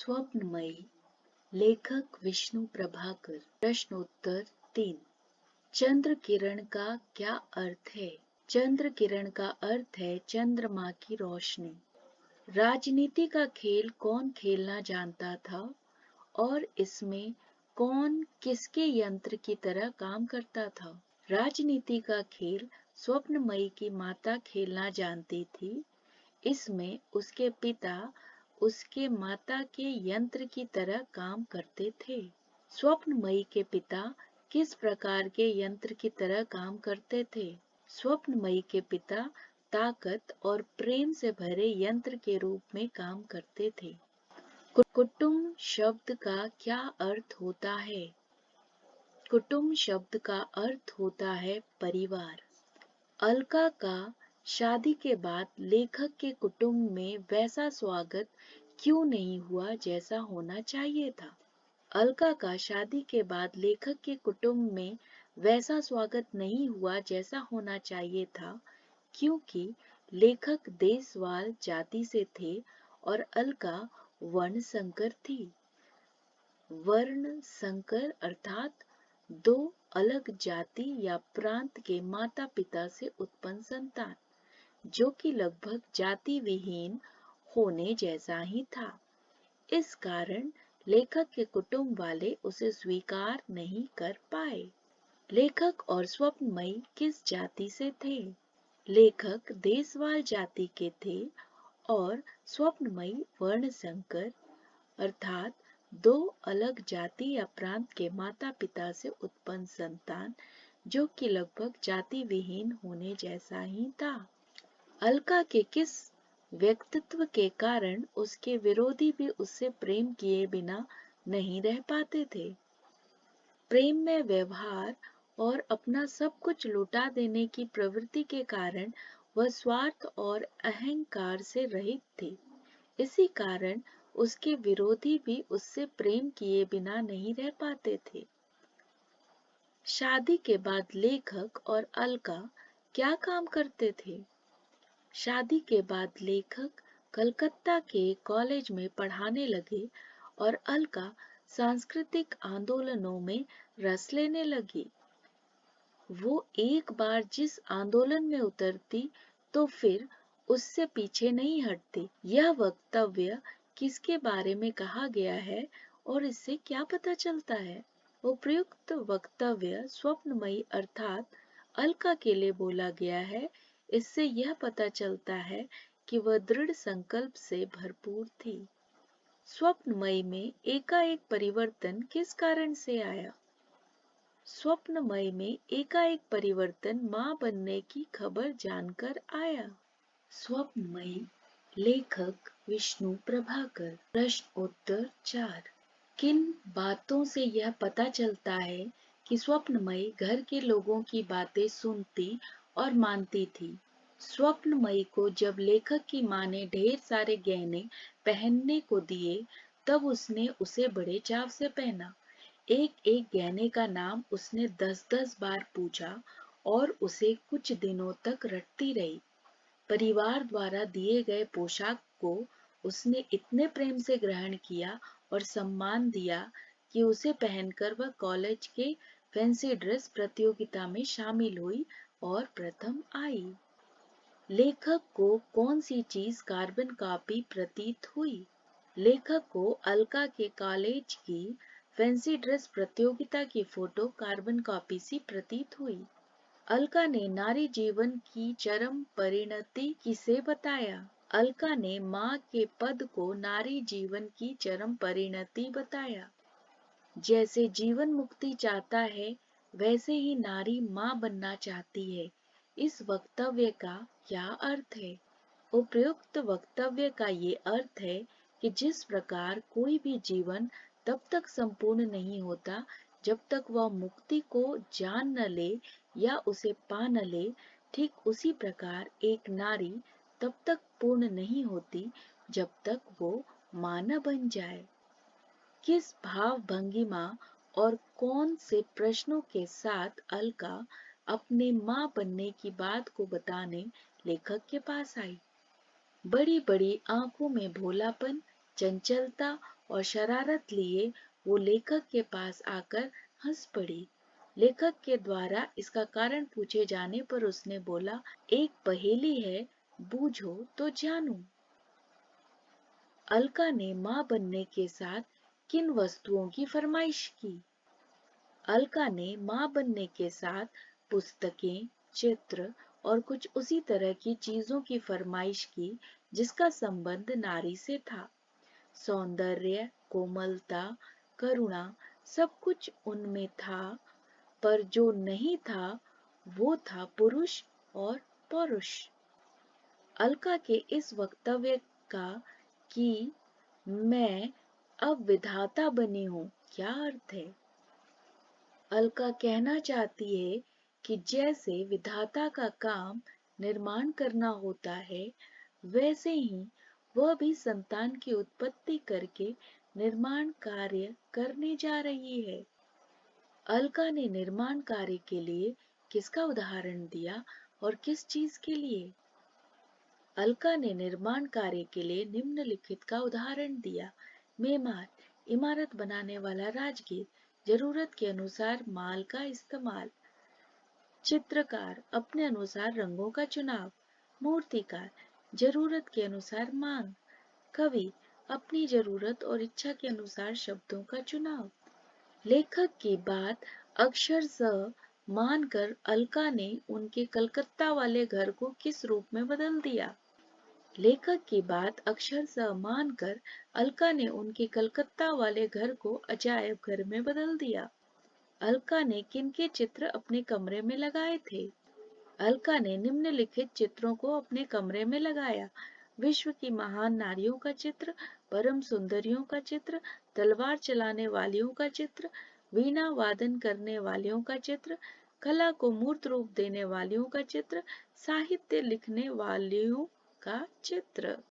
स्वप्नमयी। लेखक विष्णु प्रभाकर। प्रश्नोत्तर 3। चंद्र किरण का क्या अर्थ है? चंद्र किरण का अर्थ है चंद्रमा की रोशनी। राजनीति का खेल कौन खेलना जानता था और इसमें कौन किसके यंत्र की तरह काम करता था? राजनीति का खेल स्वप्नमयी की माता खेलना जानती थी। इसमें उसके पिता उसके माता के यंत्र की तरह काम करते थे। स्वप्नमयी के पिता किस प्रकार के यंत्र की तरह काम करते थे? स्वप्नमयी के पिता ताकत और प्रेम से भरे यंत्र के रूप में काम करते थे। कुटुंब शब्द का क्या अर्थ होता है? कुटुंब शब्द का अर्थ होता है परिवार। अलका का शादी के बाद लेखक के कुटुंब में वैसा स्वागत क्यों नहीं हुआ जैसा होना चाहिए था? अलका का शादी के बाद लेखक के कुटुंब में वैसा स्वागत नहीं हुआ जैसा होना चाहिए था क्योंकि लेखक देशवाल जाति से थे और अलका वर्ण संकर थी। वर्ण संकर अर्थात दो अलग जाति या प्रांत के माता पिता से उत्पन्न संतान, जो कि लगभग जाति विहीन होने जैसा ही था। इस कारण लेखक के कुटुंब वाले उसे स्वीकार नहीं कर पाए। लेखक और स्वप्नमयी किस जाति से थे? लेखक देशवाल जाति के थे और स्वप्नमयी वर्ण संकर अर्थात दो अलग जाति या प्रांत के माता पिता से उत्पन्न संतान, जो कि लगभग जाति विहीन होने जैसा ही था। अलका के किस व्यक्तित्व के कारण उसके विरोधी भी उससे प्रेम किए बिना नहीं रह पाते थे? प्रेम में व्यवहार और अपना सब कुछ लुटा देने की प्रवृत्ति के कारण वह स्वार्थ और अहंकार से रहित थी। इसी कारण उसके विरोधी भी उससे प्रेम किए बिना नहीं रह पाते थे। शादी के बाद लेखक और अलका क्या काम करते थे? शादी के बाद लेखक कलकत्ता के कॉलेज में पढ़ाने लगे और अलका सांस्कृतिक आंदोलनों में रस लेने लगी। वो एक बार जिस आंदोलन में उतरती तो फिर उससे पीछे नहीं हटती। यह वक्तव्य किसके बारे में कहा गया है और इससे क्या पता चलता है? उपयुक्त वक्तव्य स्वप्नमयी अर्थात अलका के लिए बोला गया है। इससे यह पता चलता है कि वह दृढ़ संकल्प से भरपूर थी। स्वप्नमयी में एकाएक परिवर्तन किस कारण से आया? स्वप्नमयी में एकाएक परिवर्तन मां बनने की खबर जानकर आया। स्वप्नमयी। लेखक विष्णु प्रभाकर। प्रश्न उत्तर 4। किन बातों से यह पता चलता है कि स्वप्नमयी घर के लोगों की बातें सुनती और मानती थी? स्वप्नमयी को जब लेखक की मां ने ढेर सारे गहने पहनने को दिए तब उसने उसे बड़े चाव से पहना। एक एक गहने का नाम उसने 10-10 बार पूछा और उसे कुछ दिनों तक रटती रही। परिवार द्वारा दिए गए पोशाक को उसने इतने प्रेम से ग्रहण किया और सम्मान दिया कि उसे पहनकर वह कॉलेज के फैंसी ड्रेस प्रतियोगिता में शामिल हुई और प्रथम आई। लेखक को कौन सी चीज कार्बन कॉपी प्रतीत हुई? लेखक को अलका के कॉलेज की फैंसी ड्रेस प्रतियोगिता की फोटो कार्बन कॉपी सी प्रतीत हुई। अलका ने नारी जीवन की चरम परिणति किसे बताया? अलका ने माँ के पद को नारी जीवन की चरम परिणति बताया। जैसे जीवन मुक्ति चाहता है वैसे ही नारी माँ बनना चाहती है। इस वक्तव्य का क्या अर्थ है? उपयुक्त वक्तव्य का ये अर्थ है कि जिस प्रकार कोई भी जीवन तब तक संपूर्ण नहीं होता जब तक वह मुक्ति को जान न ले या उसे पा न ले, ठीक उसी प्रकार एक नारी तब तक पूर्ण नहीं होती जब तक वो मां न बन जाए। किस भाव भंगिमा और कौन से प्रश्नों के साथ अलका अपने मां बनने की बात को बताने लेखक के पास आई? बड़ी बड़ी आंखों में भोलापन, चंचलता और शरारत लिए वो लेखक के पास आकर हंस पड़ी। लेखक के द्वारा इसका कारण पूछे जाने पर उसने बोला, एक पहेली है, बूझो तो जानूं। अलका ने मां बनने के साथ किन वस्तुओं की फरमाइश की? अलका ने मां बनने के साथ पुस्तकें, चित्र और कुछ उसी तरह की चीजों की फरमाइश की जिसका संबंध नारी से था। सौंदर्य, कोमलता, करुणा सब कुछ उनमें था, पर जो नहीं था वो था पुरुष और पौरुष। अलका के इस वक्तव्य का कि मैं अब विधाता बनी हूँ क्या अर्थ है? अलका कहना चाहती है कि जैसे विधाता का काम निर्माण करना होता है, वैसे ही वह भी संतान की उत्पत्ति करके निर्माण कार्य करने जा रही है। अलका ने निर्माण कार्य के लिए किसका उदाहरण दिया और किस चीज के लिए? अलका ने निर्माण कार्य के लिए निम्नलिखित का उदाहरण दिया। मेमार, इमारत बनाने वाला राजगीर, जरूरत के अनुसार माल का इस्तेमाल। चित्रकार, अपने अनुसार रंगों का चुनाव। मूर्तिकार, जरूरत के अनुसार मांग। कवि, अपनी जरूरत और इच्छा के अनुसार शब्दों का चुनाव। लेखक की बात अक्षरशः मानकर अलका ने उनके कलकत्ता वाले घर को किस रूप में बदल दिया? लेखक की बात अक्षरशः मानकर अलका ने उनके कलकत्ता वाले घर को अजायब घर में बदल दिया। अलका ने किनके चित्र अपने कमरे में लगाए थे? अलका ने निम्नलिखित चित्रों को अपने कमरे में लगाया। विश्व की महान नारियों का चित्र, परम सुंदरियों का चित्र, तलवार चलाने वालियों का चित्र, वीणा वादन करने वालियों का चित्र, कला को मूर्त रूप देने वालियों का चित्र, साहित्य लिखने वालियों का चित्र।